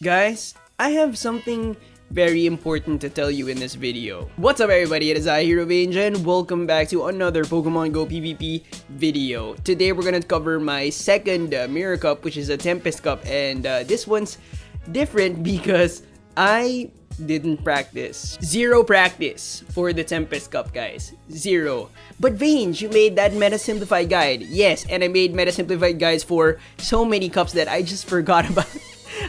Guys, I have something very important to tell you in this video. What's up everybody, it is I, Hero Bange, and welcome back to another Pokemon Go PvP video. Today we're gonna cover my second Mirror Cup, which is a Tempest Cup, and this one's different because I didn't practice. Zero practice for the Tempest Cup, guys. Zero. But Vange, you made that Meta Simplified guide. Yes, and I made Meta Simplified guides for so many cups that I just forgot about.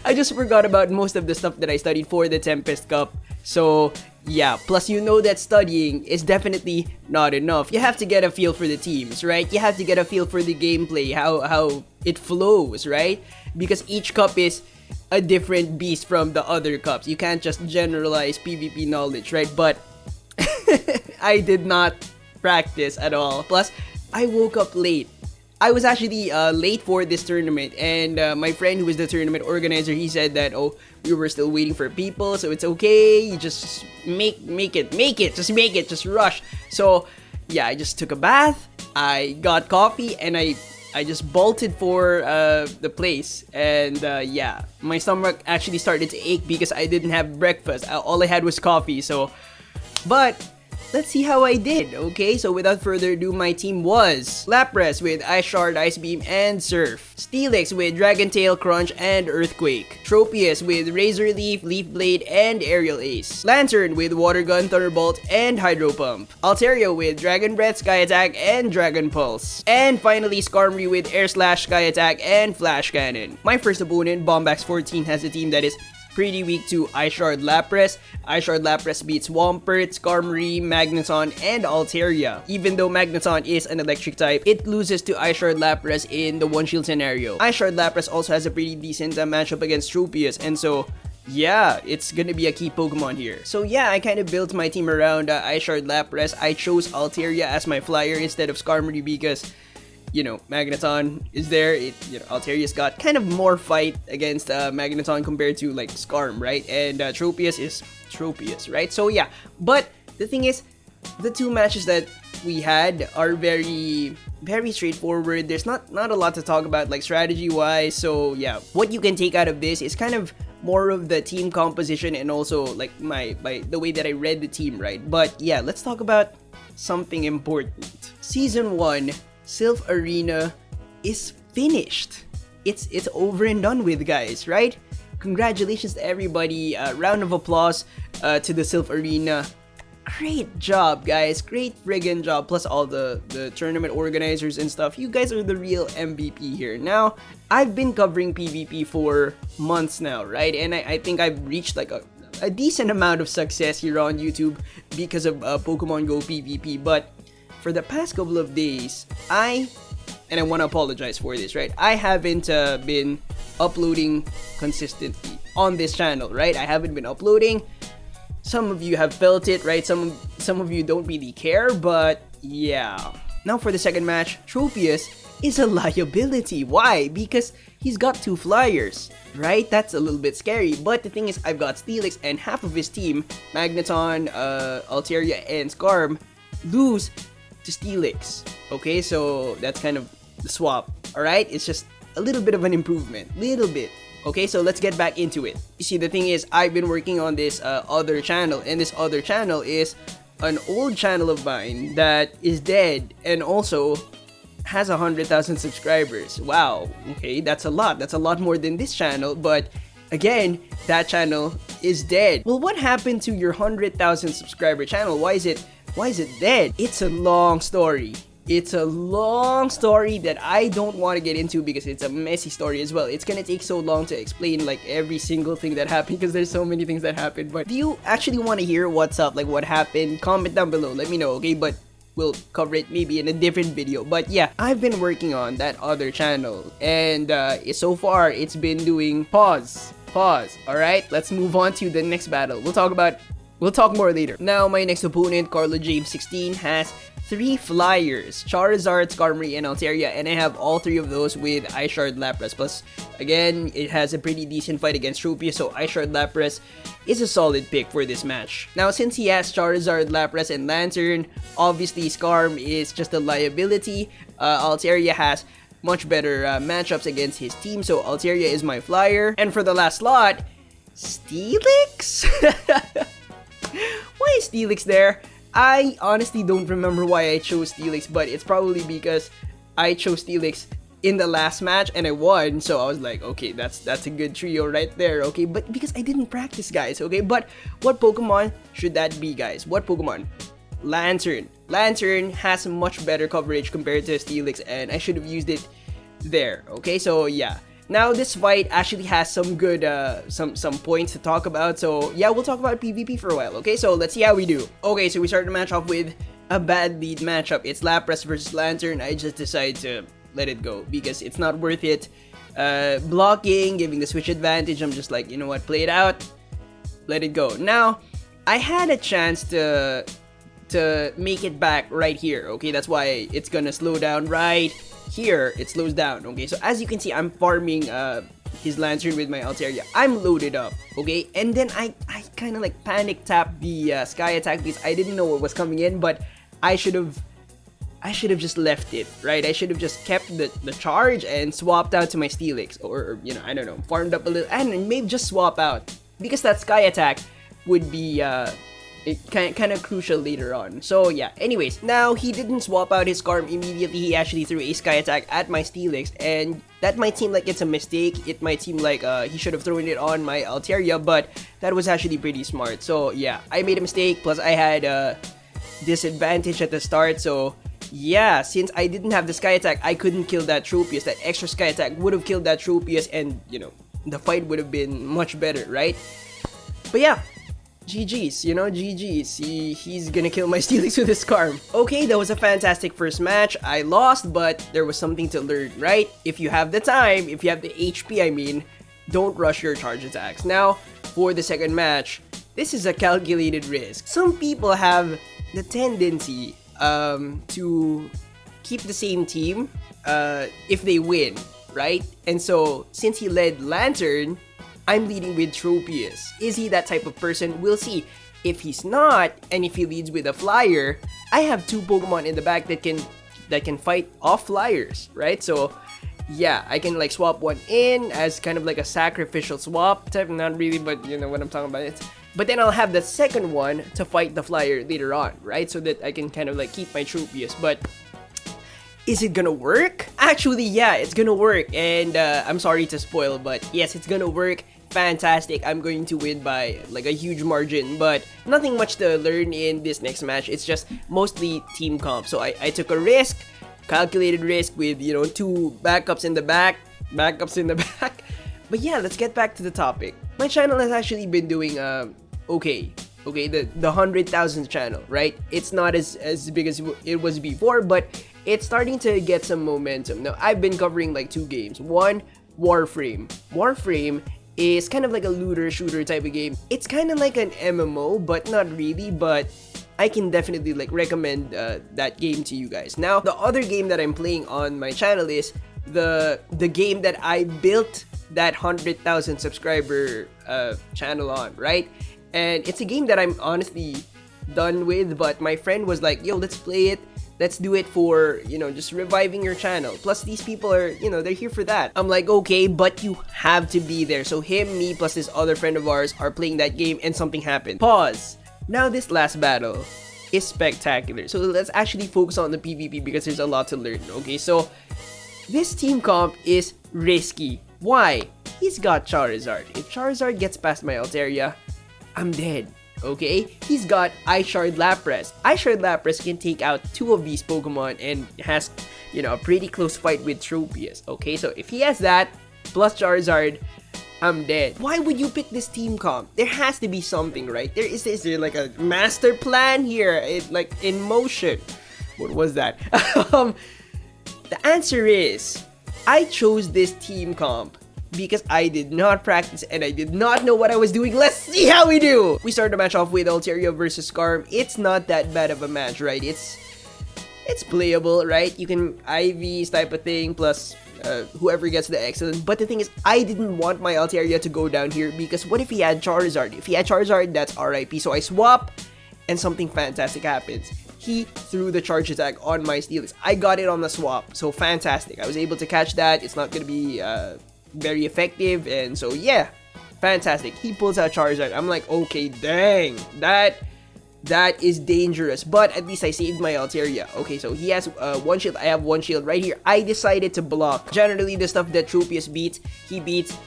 I just forgot about most of the stuff that I studied for the Tempest Cup. So, yeah. Plus, you know that studying is definitely not enough. You have to get a feel for the teams, right? You have to get a feel for the gameplay, how it flows, right? Because each cup is a different beast from the other cups. You can't just generalize PvP knowledge, right? But I did not practice at all. Plus, I woke up late. I was actually late for this tournament, and my friend who was the tournament organizer, he said that, oh, we were still waiting for people, so it's okay, you just make it, just rush. So yeah, I just took a bath, I got coffee, and I just bolted for the place, and yeah, my stomach actually started to ache because I didn't have breakfast. All I had was coffee, so, but let's see how I did, okay? So without further ado, my team was Lapras with Ice Shard, Ice Beam, and Surf. Steelix with Dragon Tail, Crunch, and Earthquake. Tropius with Razor Leaf, Leaf Blade, and Aerial Ace. Lantern with Water Gun, Thunderbolt, and Hydro Pump. Altaria with Dragon Breath, Sky Attack, and Dragon Pulse. And finally, Skarmory with Air Slash, Sky Attack, and Flash Cannon. My first opponent, Bombax14, has a team that is pretty weak to Ice Shard Lapras. Ice Shard Lapras beats Swampert, Skarmory, Magneton, and Altaria. Even though Magneton is an electric type, it loses to Ice Shard Lapras in the one-shield scenario. Ice Shard Lapras also has a pretty decent matchup against Tropius, and so yeah, it's gonna be a key Pokemon here. So yeah, I kind of built my team around Ice Shard Lapras. I chose Altaria as my flyer instead of Skarmory because, you know, Magneton is there. Altaria's got kind of more fight against Magneton compared to like Skarm, right? And Tropius is Tropius, right? So yeah, but the thing is, the two matches that we had are very straightforward. There's not a lot to talk about like strategy wise. So yeah, what you can take out of this is kind of more of the team composition and also like the way that I read the team, right? But yeah, let's talk about something important. Season 1 Sylph Arena is finished. It's over and done with, guys, right? Congratulations to everybody. Round of applause to the Sylph Arena. Great job, guys. Great friggin' job. Plus all the tournament organizers and stuff. You guys are the real MVP here. Now, I've been covering PvP for months now, right? And I think I've reached like a decent amount of success here on YouTube because of Pokemon Go PvP. But for the past couple of days, I want to apologize for this, right? I haven't been uploading consistently on this channel, right? I haven't been uploading. Some of you have felt it, right? Some of you don't really care, but yeah. Now for the second match, Tropius is a liability. Why? Because he's got 2 flyers, right? That's a little bit scary. But the thing is, I've got Steelix and half of his team, Magneton, Altaria, and Skarm, lose to Steelix. Okay, so that's kind of the swap. Alright, it's just a little bit of an improvement. Little bit. Okay, so let's get back into it. You see, the thing is, I've been working on this other channel, and this other channel is an old channel of mine that is dead and also has 100,000 subscribers. Wow, okay, that's a lot. That's a lot more than this channel, but again, that channel is dead. Well, what happened to your 100,000 subscriber channel? Why is it dead? It's a long story. It's a long story that I don't want to get into because it's a messy story as well. It's gonna take so long to explain like every single thing that happened because there's so many things that happened. But do you actually want to hear what's up, like what happened? Comment down below, let me know, okay? But we'll cover it maybe in a different video. But yeah, I've been working on that other channel, and so far it's been doing pause. Alright, let's move on to the next battle. We'll talk more later. Now, my next opponent, Carlo James 16, has 3 flyers: Charizard, Skarmory, and Altaria, and I have all 3 of those with Ice Shard Lapras. Plus, again, it has a pretty decent fight against Tropius, so Ice Shard Lapras is a solid pick for this match. Now, since he has Charizard, Lapras, and Lantern, obviously Skarm is just a liability. Altaria has much better matchups against his team, so Altaria is my flyer. And for the last slot, Steelix? Why is Steelix there? I honestly don't remember why I chose Steelix, but it's probably because I chose Steelix in the last match and I won, so I was like, okay, that's a good trio right there, okay? But because I didn't practice, guys, okay? But what Pokemon should that be, guys? What Pokemon? Lantern. Lantern has much better coverage compared to Steelix, and I should have used it there, okay? So yeah. Now this fight actually has some good some points to talk about, so yeah, we'll talk about PvP for a while, okay? So let's see how we do. Okay, so we start the match off with a bad lead matchup. It's Lapras versus Lantern. I just decided to let it go because it's not worth it. Blocking, giving the switch advantage, I'm just like, you know what, play it out, let it go. Now, I had a chance to make it back right here, okay? That's why it's gonna slow down right here. It slows down, okay? So as you can see, I'm farming his Lantern with my Altaria. I'm loaded up, okay? And then I kind of like panic tapped the Sky Attack because I didn't know what was coming in, but I should have just left it, right? I should have just kept the charge and swapped out to my Steelix, or you know, I don't know, farmed up a little and maybe just swap out because that Sky Attack would be kind of crucial later on. So yeah, anyways, now he didn't swap out his Scarm immediately. He actually threw a Sky Attack at my Steelix, and that might seem like it's a mistake. It might seem like he should have thrown it on my Altaria, but that was actually pretty smart. So yeah, I made a mistake, plus I had disadvantage at the start, so yeah, since I didn't have the Sky Attack, I couldn't kill that Tropius. That extra Sky Attack would have killed that Tropius, and you know, the fight would have been much better, right? But yeah, GG's, you know, GG's. He's gonna kill my Steelix with his Scarm. Okay, that was a fantastic first match. I lost, but there was something to learn, right? If you have the time, if you have the HP, I mean, don't rush your charge attacks. Now, for the second match, this is a calculated risk. Some people have the tendency to keep the same team if they win, right? And so, since he led Lantern, I'm leading with Tropius. Is he that type of person? We'll see. If he's not, and if he leads with a Flyer, I have two Pokemon in the back that can fight off Flyers, right? So, yeah, I can like swap one in as kind of like a sacrificial swap type. Not really, but you know what I'm talking about. But then I'll have the second one to fight the Flyer later on, right? So that I can kind of like keep my Tropius. But is it gonna work? Actually, yeah, it's gonna work. And I'm sorry to spoil, but yes, it's gonna work. Fantastic. I'm going to win by like a huge margin, but nothing much to learn in this next match. It's just mostly team comp. So I took a risk, calculated risk with, you know, two backups in the back. But yeah, let's get back to the topic. My channel has actually been doing okay, the 100,000 channel, right? It's not as big as it was before, but it's starting to get some momentum. Now, I've been covering like two games. One, Warframe. Warframe is kind of like a looter shooter type of game. It's kind of like an MMO, but not really, but I can definitely like recommend that game to you guys. Now, the other game that I'm playing on my channel is the game that I built that 100,000 subscriber channel on, right? And it's a game that I'm honestly done with, but my friend was like, yo, let's play it. Let's do it for, you know, just reviving your channel. Plus, these people are, you know, they're here for that. I'm like, okay, but you have to be there. So him, me, plus this other friend of ours are playing that game and something happened. Pause. Now this last battle is spectacular. So let's actually focus on the PvP because there's a lot to learn, okay? So this team comp is risky. Why? He's got Charizard. If Charizard gets past my Altaria, I'm dead. Okay? He's got Ice Shard Lapras. Ice Shard Lapras can take out two of these Pokemon and has, you know, a pretty close fight with Tropius. Okay? So if he has that, plus Charizard, I'm dead. Why would you pick this team comp? There has to be something, right? Is there like a master plan here? Like in motion. What was that? The answer is, I chose this team comp because I did not practice and I did not know what I was doing. Let's see how we do! We start the match off with Altaria versus Scarm. It's not that bad of a match, right? It's playable, right? You can IVs type of thing, plus whoever gets the excellent. But the thing is, I didn't want my Altaria to go down here because what if he had Charizard? If he had Charizard, that's RIP. So I swap and something fantastic happens. He threw the charge attack on my Steelix. I got it on the swap, so fantastic. I was able to catch that. It's not going to be very effective, and so yeah, fantastic. He pulls out Charizard. I'm like, okay, dang, that is dangerous, but at least I saved my Altaria. Okay, so he has one shield, I have one shield right here. I decided to block. Generally, the stuff that Tropius beats, he beats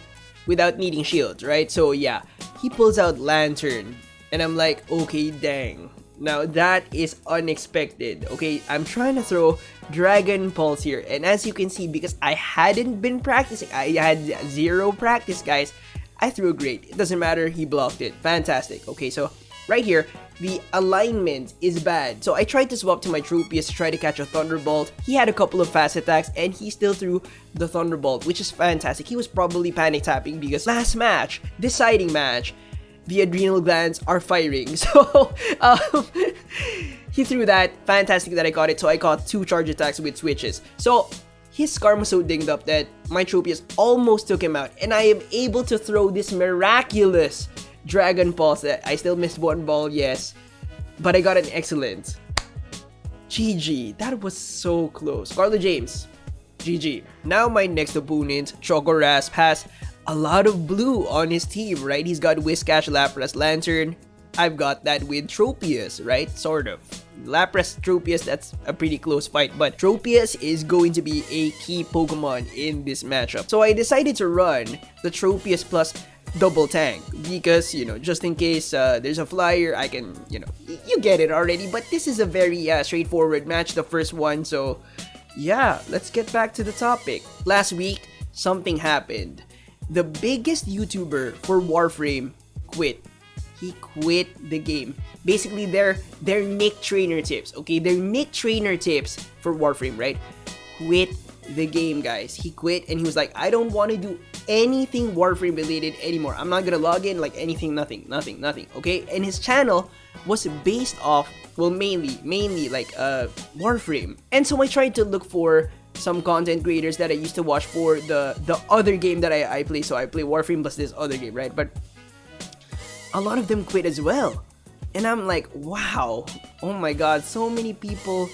without needing shields, right? So yeah, he pulls out Lantern, and I'm like, okay, dang. Now that is unexpected. Okay, I'm trying to throw Dragon Pulse here, and as you can see, because I hadn't been practicing, I had zero practice, guys, I threw great. It doesn't matter, he blocked it. Fantastic. Okay, so right here, the alignment is bad. So I tried to swap to my Tropius to try to catch a Thunderbolt. He had a couple of fast attacks and he still threw the Thunderbolt, which is fantastic. He was probably panic tapping because last match, deciding match, the adrenal glands are firing. So he threw that. Fantastic that I caught it. So I caught 2 charge attacks with switches. So his Skarm was so dinged up that my Tropius almost took him out. And I am able to throw this miraculous Dragon Pulse. That I still missed one ball, yes, but I got an excellent. GG, that was so close. Carlo James, GG. Now my next opponent, Chocorasp, has a lot of blue on his team, right? He's got Whiscash, Lapras, Lantern. I've got that with Tropius, right? Sort of. Lapras, Tropius, that's a pretty close fight, but Tropius is going to be a key Pokemon in this matchup. So I decided to run the Tropius plus double tank because, you know, just in case there's a flyer, I can, you know, you get it already. But this is a very straightforward match, the first one. So yeah, let's get back to the topic. Last week, something happened. The biggest YouTuber for Warframe quit. He quit the game. Basically, they're Nick Trainer tips. Okay, they're Nick Trainer tips for Warframe, right? Quit the game, guys. He quit and he was like, I don't want to do anything Warframe related anymore. I'm not gonna log in, like anything, nothing. Okay, and his channel was based off, well, mainly like Warframe. And so I tried to look for some content creators that I used to watch for the other game that I play. So I play Warframe plus this other game, right? But a lot of them quit as well. And I'm like, wow, oh my god, so many people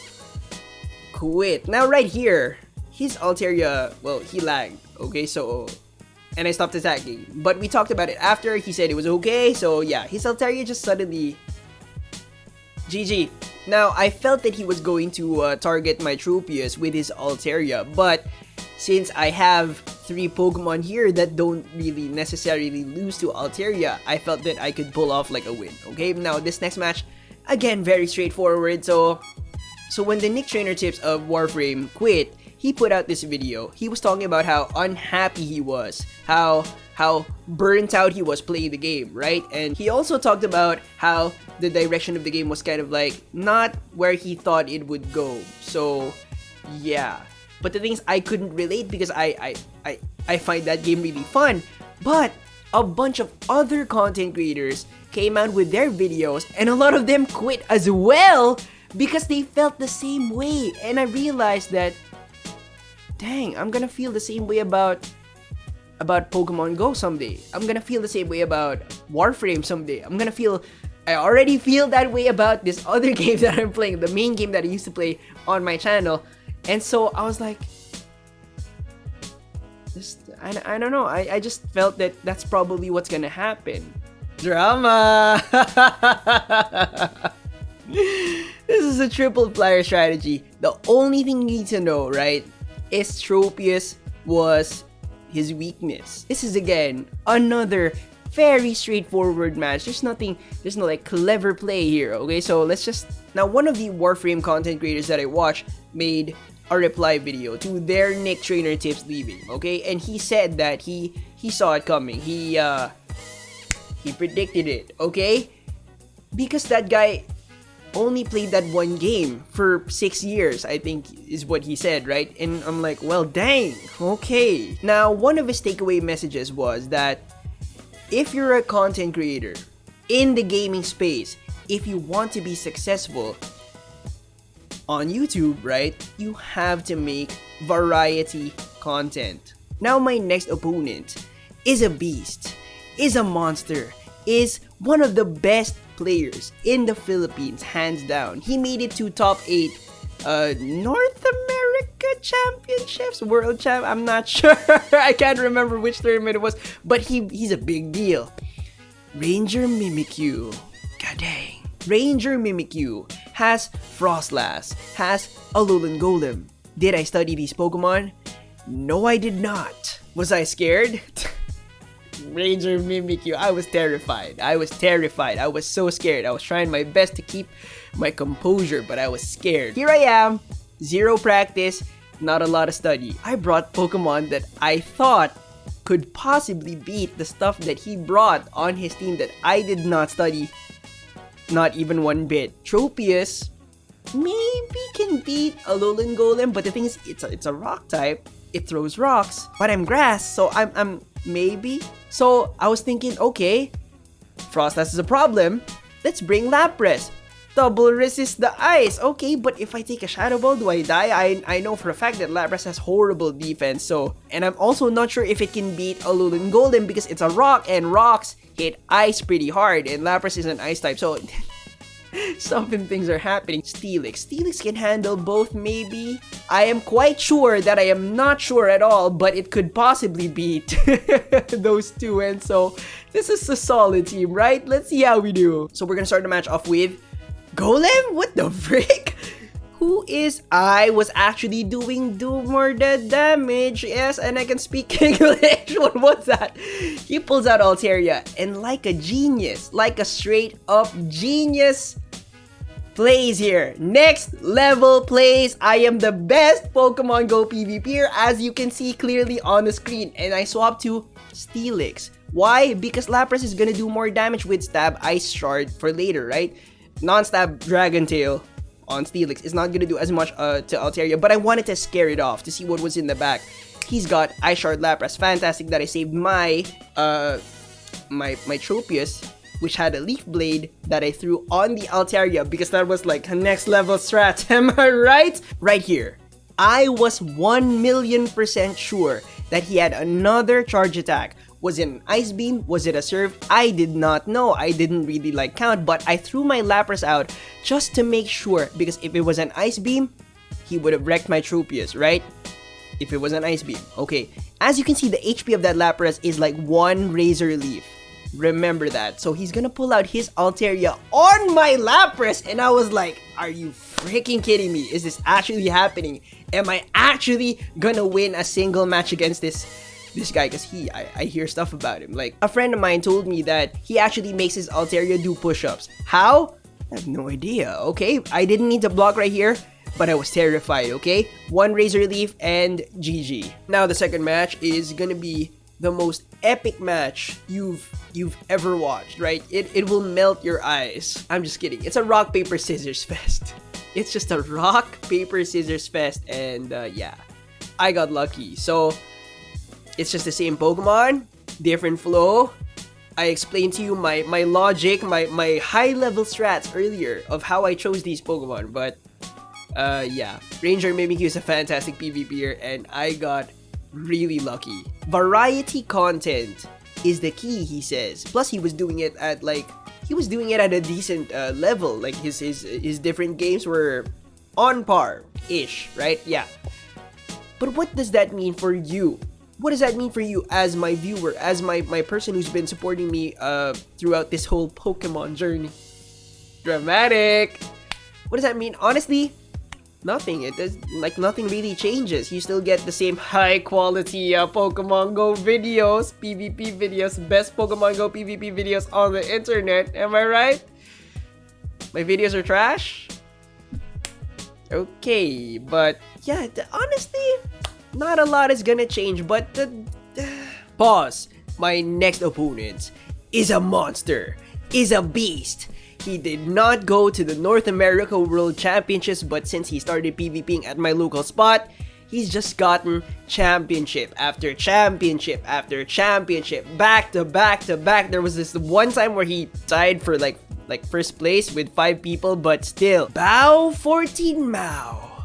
quit. Now right here, his Altaria, well, he lagged. Okay, so, and I stopped attacking. But we talked about it after. He said it was okay. So yeah, his Altaria just suddenly GG. Now, I felt that he was going to target my Tropius with his Altaria, but since I have 3 Pokemon here that don't really necessarily lose to Altaria, I felt that I could pull off like a win. Okay, now this next match, again, very straightforward. So when the Nick Trainer tips of Warframe quit, he put out this video. He was talking about how unhappy he was, how burnt out he was playing the game, right? And he also talked about how the direction of the game was kind of like not where he thought it would go. So yeah, but the thing is, I couldn't relate because I find that game really fun. But a bunch of other content creators came out with their videos and a lot of them quit as well because they felt the same way. And I realized that, dang, I'm gonna feel the same way about Pokemon Go someday. I'm gonna feel the same way about Warframe someday. I already feel that way about this other game that I'm playing, the main game that I used to play on my channel. And so I was like, I don't know. I just felt that that's probably what's gonna happen. Drama! This is a triple flyer strategy. The only thing you need to know, right, is Tropius was his weakness. This is again another very straightforward match. There's no like clever play here. Okay, so let's just, now one of the Warframe content creators that I watch made a reply video to their Nick Trainer tips leaving. Okay, and he said that he saw it coming. He predicted it. Okay, because that guy only played that one game for 6 years, I think is what he said, right? And I'm like, well, dang, okay. Now, one of his takeaway messages was that if you're a content creator in the gaming space, if you want to be successful on YouTube, right, you have to make variety content. Now, my next opponent is a beast, is a monster, is one of the best players in the Philippines, hands down. He made it to top 8 North America championships, world champ. I'm not sure. I can't remember which tournament it was, but he's a big deal. Ranger Mimikyu. God dang. Ranger Mimikyu has Frostlass, has Alolan Golem. Did I study these Pokemon? No, I did not. Was I scared? Ranger Mimikyu. I was terrified. I was so scared. I was trying my best to keep my composure, but I was scared. Here I am. Zero practice, not a lot of study. I brought Pokemon that I thought could possibly beat the stuff that he brought on his team that I did not study. Not even one bit. Tropius maybe can beat Alolan Golem, but the thing is, it's a rock type. It throws rocks, but I'm grass, so I'm maybe. So I was thinking, okay, Frostlass is a problem. Let's bring Lapras. Double resist the ice. Okay, but if I take a Shadow Ball, do I die? I know for a fact that Lapras has horrible defense, so... And I'm also not sure if it can beat Alolan Golem because it's a rock, and rocks hit ice pretty hard, and Lapras is an ice type, so... Something things are happening. Steelix can handle both, maybe. I am quite sure that I am not sure at all, but it could possibly beat those two, and so this is a solid team, right? Let's see how we do. So we're gonna start the match off with Golem? What the frick? I was actually doing more than damage. Yes, and I can speak English. What was that? He pulls out Altaria, and like a genius, like a straight up genius, plays here. Next level plays. I am the best Pokemon Go PvPer, as you can see clearly on the screen. And I swapped to Steelix. Why? Because Lapras is gonna do more damage with Stab Ice Shard for later, right? Non-stab Dragon Tail on Steelix is not gonna do as much to Altaria, but I wanted to scare it off to see what was in the back. He's got Ice Shard Lapras. Fantastic that I saved my Tropius, which had a Leaf Blade that I threw on the Altaria because that was like a next level strat. Am I right? Right here. I was 1,000,000% sure that he had another charge attack. Was it an Ice Beam? Was it a Surf? I did not know. I didn't really count, but I threw my Lapras out just to make sure, because if it was an Ice Beam, he would have wrecked my Tropius, right? If it was an Ice Beam. Okay, as you can see, the HP of that Lapras is like 1 Razor Leaf. Remember that. So he's gonna pull out his Altaria on my Lapras, and I was like, are you freaking kidding me? Is this actually happening? Am I actually gonna win a single match against this guy? Because I hear stuff about him. Like, a friend of mine told me that he actually makes his Altaria do push-ups. How? I have no idea. Okay, I didn't need to block right here, but I was terrified. Okay, 1 Razor Leaf and GG. Now the second match is gonna be the most epic match you've ever watched, right? It will melt your eyes. I'm just kidding. It's a rock paper scissors fest. It's just a rock paper scissors fest, and yeah, I got lucky. So it's just the same Pokemon, different flow. I explained to you my logic, my high level strats earlier of how I chose these Pokemon, but yeah, Ranger Mimikyu is a fantastic PvPer, and I got really lucky. Variety content is the key, he says. Plus, he was doing it at a decent level. Like his different games were on par-ish, right? Yeah. But what does that mean for you? What does that mean for you as my viewer, as my person who's been supporting me throughout this whole Pokemon journey? Dramatic. What does that mean? Honestly, nothing. It does, nothing really changes. You still get the same high quality Pokemon Go videos, PvP videos, best Pokemon Go PvP videos on the internet. Am I right? My videos are trash? Okay, but yeah, honestly, not a lot is gonna change, but pause. My next opponent is a monster, is a beast. He did not go to the North America World Championships, but since he started PvPing at my local spot, he's just gotten championship after championship after championship, back to back to back. There was this one time where he tied for like first place with 5 people, but still. Bow 14 Mao.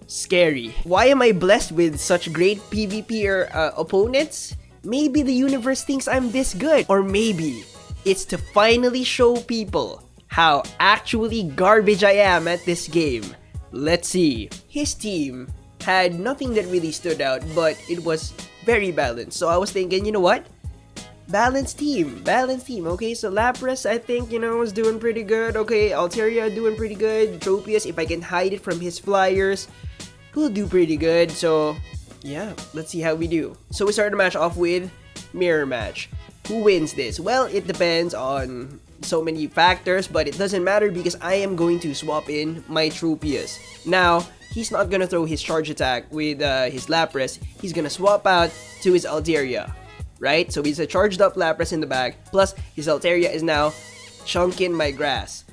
Scary. Why am I blessed with such great PvPer opponents? Maybe the universe thinks I'm this good, or maybe it's to finally show people how actually garbage I am at this game. Let's see. His team had nothing that really stood out, but it was very balanced. So I was thinking, you know what? Balanced team. Okay, so Lapras, I think, was doing pretty good. Okay, Altaria doing pretty good. Tropius, if I can hide it from his flyers, he'll do pretty good. So yeah, let's see how we do. So we start the match off with mirror match. Who wins this? Well, it depends on so many factors, but it doesn't matter because I am going to swap in my Tropius. Now, he's not gonna throw his charge attack with his Lapras. He's gonna swap out to his Altaria, right? So he's a charged up Lapras in the back, plus his Altaria is now chunking my grass.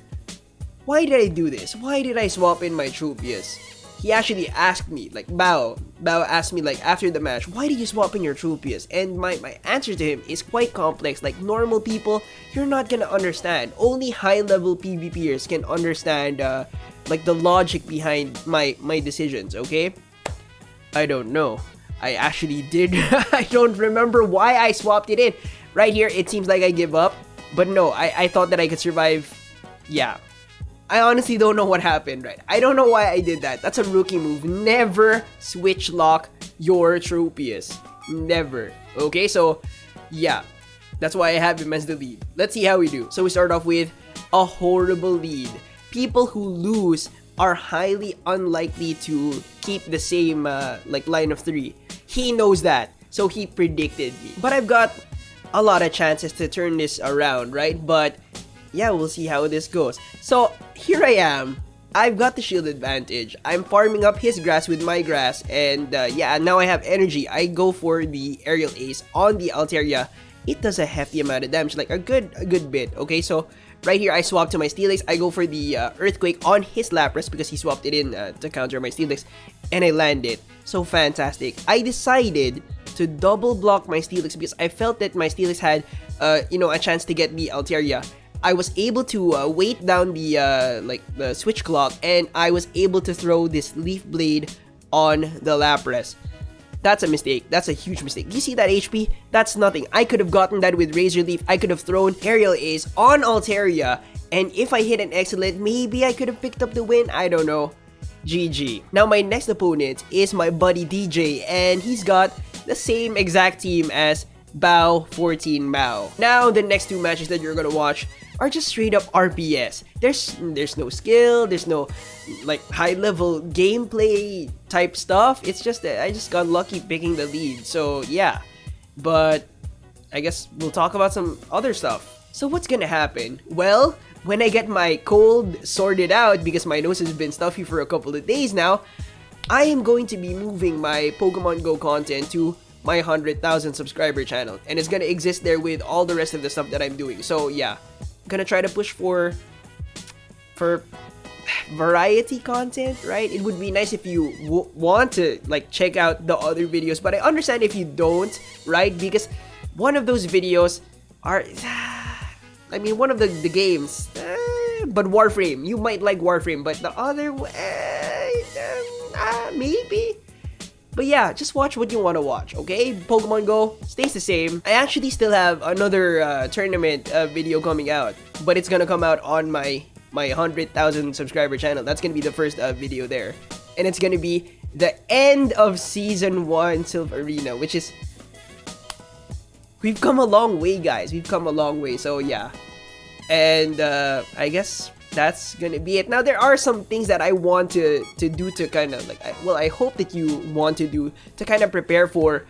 Why did I do this? Why did I swap in my Tropius? He actually asked me, like Bao asked me like after the match, why did you swap in your Tropius? And my answer to him is quite complex. Like normal people, you're not gonna understand. Only high level PvPers can understand like the logic behind my decisions, okay? I don't know. I actually did. I don't remember why I swapped it in. Right here, it seems like I give up. But no, I thought that I could survive. Yeah. I honestly don't know what happened, right? I don't know why I did that. That's a rookie move. Never switch lock your Tropius. Never. Okay, so yeah. That's why I have him as the lead. Let's see how we do. So we start off with a horrible lead. People who lose are highly unlikely to keep the same like line of 3. He knows that, so he predicted me. But I've got a lot of chances to turn this around, right? But yeah, we'll see how this goes. So here I am. I've got the shield advantage. I'm farming up his grass with my grass, and yeah, now I have energy. I go for the aerial ace on the Altaria. It does a hefty amount of damage, like a good bit. Okay, so right here I swap to my Steelix. I go for the earthquake on his Lapras because he swapped it in to counter my Steelix, and I land it. So fantastic. I decided to double block my Steelix because I felt that my Steelix had a chance to get the Altaria. I was able to weight down the the switch clock, and I was able to throw this leaf blade on the Lapras. That's a mistake. That's a huge mistake. Do you see that HP? That's nothing. I could have gotten that with Razor Leaf. I could have thrown Aerial Ace on Altaria, and if I hit an excellent, maybe I could have picked up the win. I don't know. GG. Now my next opponent is my buddy DJ, and he's got the same exact team as Bao 14 Mao. Now the next two matches that you're gonna watch are just straight up RPS. There's no skill, there's no like high level gameplay type stuff. It's just that I just got lucky picking the lead. So yeah, but I guess we'll talk about some other stuff. So what's gonna happen? Well, when I get my cold sorted out, because my nose has been stuffy for a couple of days now, I am going to be moving my Pokemon Go content to my 100,000 subscriber channel, and it's gonna exist there with all the rest of the stuff that I'm doing. So yeah, I'm gonna try to push for variety content, right? It would be nice if you want to like check out the other videos, but I understand if you don't, right? Because one of those videos are I mean, one of the games, but Warframe, you might like Warframe, but the other maybe. But yeah, just watch what you want to watch, okay? Pokemon Go stays the same. I actually still have another tournament video coming out, but it's gonna come out on my 100,000 subscriber channel. That's gonna be the first video there. And it's gonna be the end of Season 1 Silph Arena, which is... We've come a long way, guys. We've come a long way, so yeah. And I guess that's gonna be it. Now there are some things that I want to do to kind of like, I hope that you want to do to kind of prepare for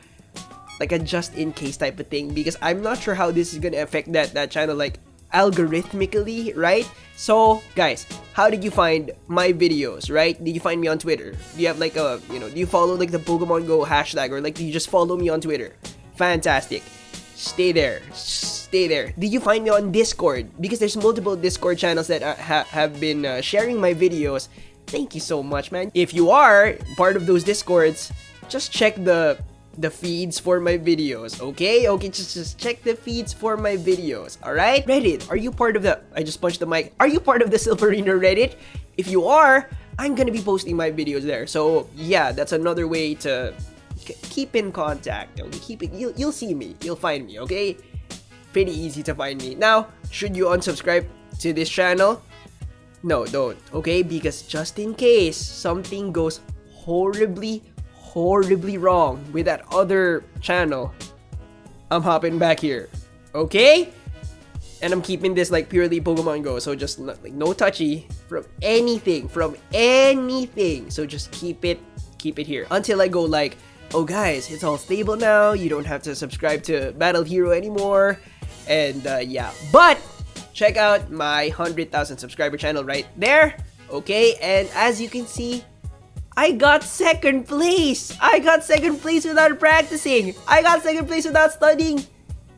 like a just in case type of thing, because I'm not sure how this is gonna affect that channel like algorithmically, right? So guys, how did you find my videos, right? Did you find me on Twitter? Do you have like a, do you follow like the Pokemon Go hashtag, or like do you just follow me on Twitter? Fantastic. Stay there. Did you find me on Discord? Because there's multiple Discord channels that have been sharing my videos. Thank you so much, man. If you are part of those Discords, just check the feeds for my videos, okay? Okay, just check the feeds for my videos, alright? Reddit, are you part of the... I just punched the mic. Are you part of the Silph Arena Reddit? If you are, I'm gonna be posting my videos there. So yeah, that's another way to keep in contact. Okay? You'll see me. You'll find me, okay? Pretty easy to find me. Now, should you unsubscribe to this channel? No, don't, okay? Because just in case something goes horribly horribly wrong with that other channel, I'm hopping back here. Okay? And I'm keeping this like purely Pokemon Go. So just like no touchy from anything. So just keep it here until I go like, oh guys, it's all stable now. You don't have to subscribe to Battle Hero anymore. And yeah, but check out my 100,000 subscriber channel right there. Okay, and as you can see, I got second place. I got second place without practicing. I got second place without studying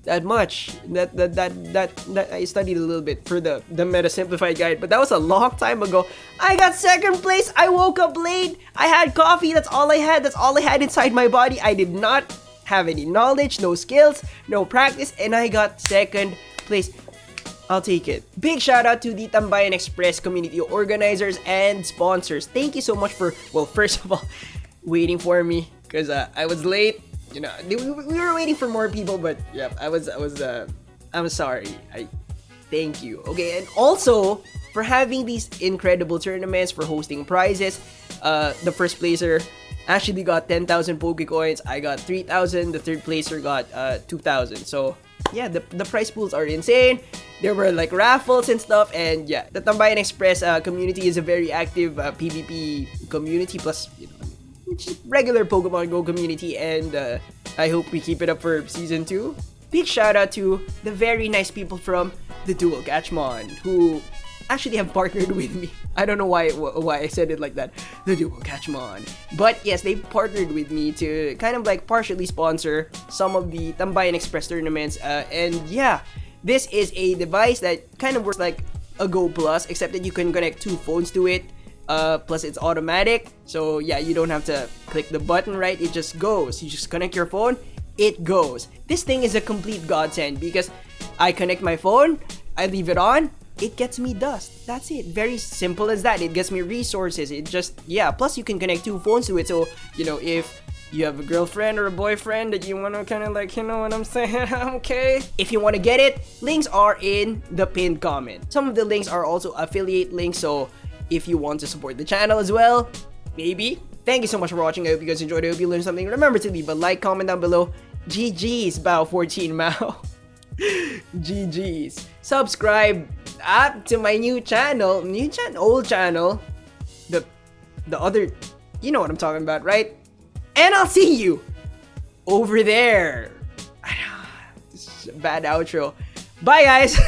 that much. That I studied a little bit for the Meta Simplified Guide, but that was a long time ago. I got second place. I woke up late. I had coffee. That's all I had. That's all I had inside my body. I did not have any knowledge, no skills, no practice, and I got second place. I'll take it. Big shout out to the Tambayan Express community organizers and sponsors. Thank you so much for, well, first of all, waiting for me because I was late. You know, we were waiting for more people, but yeah, I'm sorry. I thank you. Okay, and also for having these incredible tournaments, for hosting prizes. The first placer actually got 10,000 Pokecoins. I got 3,000. The third placer got 2,000. So yeah, the prize pools are insane. There were like raffles and stuff, and yeah, the Tambayan Express community is a very active PvP community, plus, you know, it's regular Pokemon Go community, and I hope we keep it up for season 2. Big shout out to the very nice people from the Dual Catchmon who actually have partnered with me. I don't know why I said it like that. The Dual Catchmon. But yes, they partnered with me to kind of like partially sponsor some of the Tambayan Express tournaments. And yeah, this is a device that kind of works like a Go Plus, except that you can connect 2 phones to it. Plus it's automatic. So yeah, you don't have to click the button, right? It just goes. You just connect your phone, it goes. This thing is a complete godsend because I connect my phone, I leave it on, it gets me dust. That's it. Very simple as that. It gets me resources. It just, yeah. Plus, you can connect 2 phones to it. So, you know, if you have a girlfriend or a boyfriend that you want to kind of like, you know what I'm saying? Okay. If you want to get it, links are in the pinned comment. Some of the links are also affiliate links. So, if you want to support the channel as well, maybe. Thank you so much for watching. I hope you guys enjoyed. I hope you learned something. Remember to leave a like, comment down below. GG's, Bao14 Mao. GG's. Subscribe to my new channel, old channel, the other, you know what I'm talking about, right? And I'll see you over there. This is a bad outro. Bye, guys.